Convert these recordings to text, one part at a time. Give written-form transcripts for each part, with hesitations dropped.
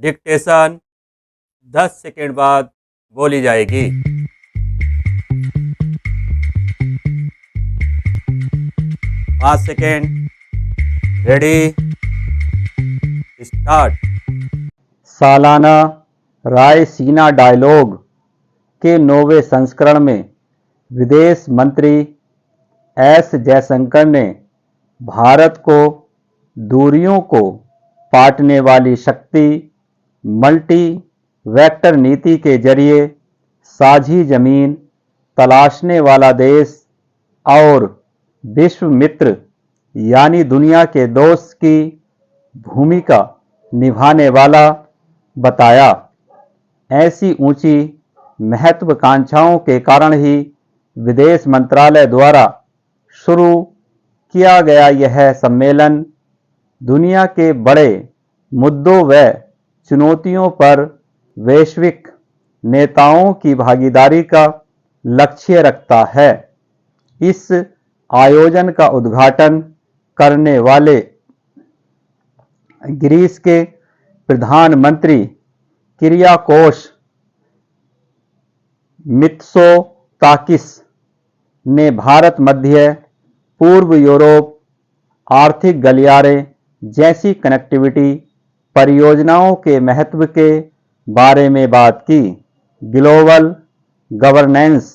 Dictation 10 second बाद बोली जाएगी। 5 सेकेंड। Ready, start. सालाना रायसीना डायलॉग के 9वें संस्करण में विदेश मंत्री एस जयशंकर ने भारत को दूरियों को पाटने वाली शक्ति मल्टी वेक्टर नीति के जरिए साझी जमीन तलाशने वाला देश और विश्व मित्र यानी दुनिया के दोस्त की भूमिका निभाने वाला बताया। ऐसी ऊंची महत्वाकांक्षाओं के कारण ही विदेश मंत्रालय द्वारा शुरू किया गया यह सम्मेलन दुनिया के बड़े मुद्दों व चुनौतियों पर वैश्विक नेताओं की भागीदारी का लक्ष्य रखता है। इस आयोजन का उद्घाटन करने वाले ग्रीस के प्रधानमंत्री किरियाकोस मित्सोताकिस ने भारत मध्य पूर्व यूरोप आर्थिक गलियारे जैसी कनेक्टिविटी परियोजनाओं के महत्व के बारे में बात की। ग्लोबल गवर्नेंस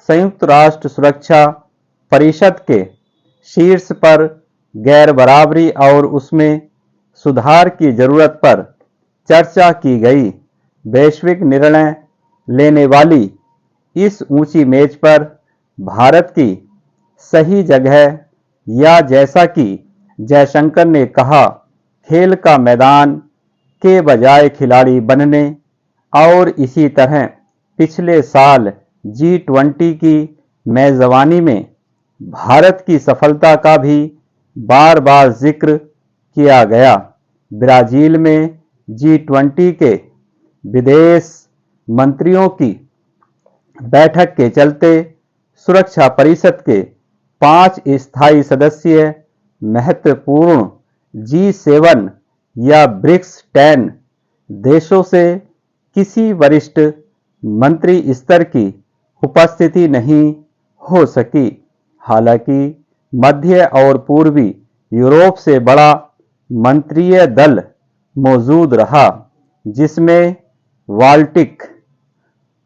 संयुक्त राष्ट्र सुरक्षा परिषद के शीर्ष पर गैर बराबरी और उसमें सुधार की जरूरत पर चर्चा की गई। वैश्विक निर्णय लेने वाली इस ऊंची मेज पर भारत की सही जगह या जैसा कि जयशंकर ने कहा, खेल का मैदान के बजाय खिलाड़ी बनने और इसी तरह पिछले साल G20 की मेजबानी में भारत की सफलता का भी बार बार जिक्र किया गया। ब्राजील में G20 के विदेश मंत्रियों की बैठक के चलते सुरक्षा परिषद के 5 स्थायी सदस्य महत्वपूर्ण G7 या ब्रिक्स 10 देशों से किसी वरिष्ठ मंत्री स्तर की उपस्थिति नहीं हो सकी। हालांकि मध्य और पूर्वी यूरोप से बड़ा मंत्रीय दल मौजूद रहा, जिसमें बाल्टिक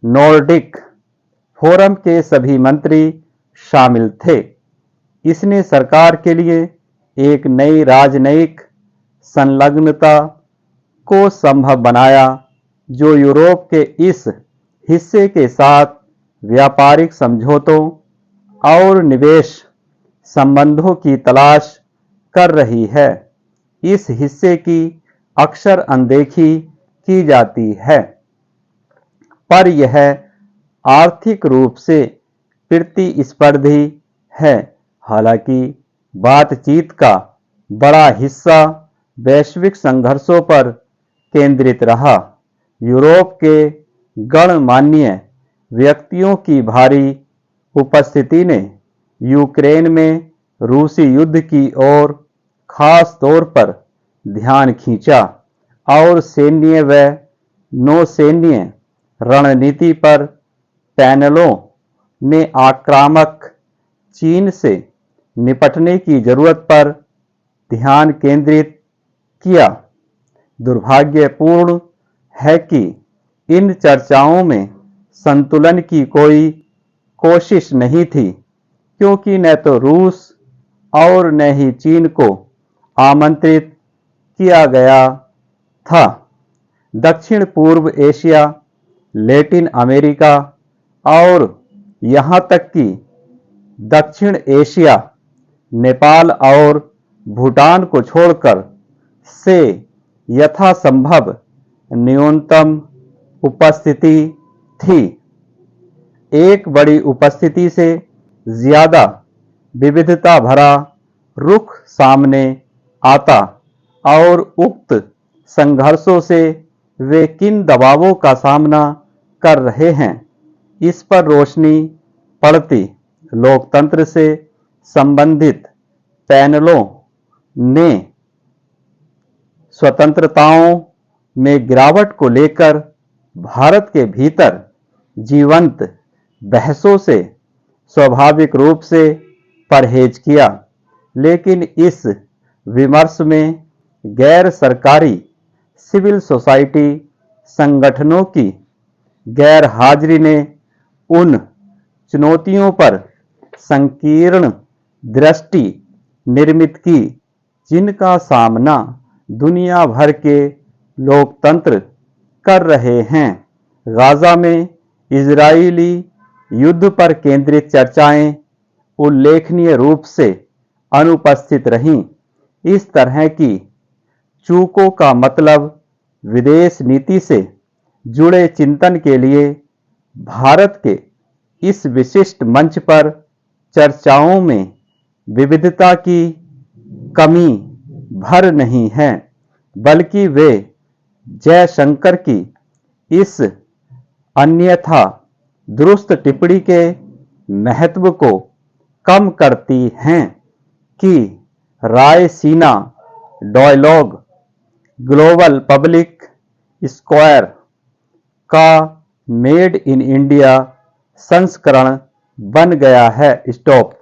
नॉर्डिक फोरम के सभी मंत्री शामिल थे। इसने सरकार के लिए एक नई राजनयिक संलग्नता को संभव बनाया, जो यूरोप के इस हिस्से के साथ व्यापारिक समझौतों और निवेश संबंधों की तलाश कर रही है। इस हिस्से की अक्सर अनदेखी की जाती है, पर यह आर्थिक रूप से प्रतिस्पर्धी है। हालांकि बातचीत का बड़ा हिस्सा वैश्विक संघर्षों पर केंद्रित रहा। यूरोप के गणमान्य व्यक्तियों की भारी उपस्थिति ने यूक्रेन में रूसी युद्ध की ओर खास तौर पर ध्यान खींचा और सैन्य व नौसैन्य रणनीति पर पैनलों ने आक्रामक चीन से निपटने की जरूरत पर ध्यान केंद्रित किया। दुर्भाग्यपूर्ण है कि इन चर्चाओं में संतुलन की कोई कोशिश नहीं थी, क्योंकि न तो रूस और न ही चीन को आमंत्रित किया गया था। दक्षिण पूर्व एशिया, लैटिन अमेरिका और यहाँ तक कि दक्षिण एशिया, नेपाल और भूटान को छोड़कर से यथासंभव न्यूनतम उपस्थिति थी। एक बड़ी उपस्थिति से ज्यादा विविधता भरा रुख सामने आता और उक्त संघर्षों से वे किन दबावों का सामना कर रहे हैं, इस पर रोशनी पड़ती। लोकतंत्र से संबंधित पैनलों ने स्वतंत्रताओं में गिरावट को लेकर भारत के भीतर जीवंत बहसों से स्वाभाविक रूप से परहेज किया, लेकिन इस विमर्श में गैर सरकारी सिविल सोसाइटी संगठनों की गैर हाजिरी ने उन चुनौतियों पर संकीर्ण दृष्टि निर्मित की जिनका सामना दुनिया भर के लोकतंत्र कर रहे हैं। गाजा में इजरायली युद्ध पर केंद्रित चर्चाएं उल्लेखनीय रूप से अनुपस्थित रहीं। इस तरह की चूकों का मतलब विदेश नीति से जुड़े चिंतन के लिए भारत के इस विशिष्ट मंच पर चर्चाओं में विविधता की कमी भर नहीं है, बल्कि वे जयशंकर की इस अन्यथा दुरुस्त टिप्पणी के महत्व को कम करती हैं कि Raisina dialogue global public square का मेड इन इंडिया संस्करण बन गया है। स्टॉप।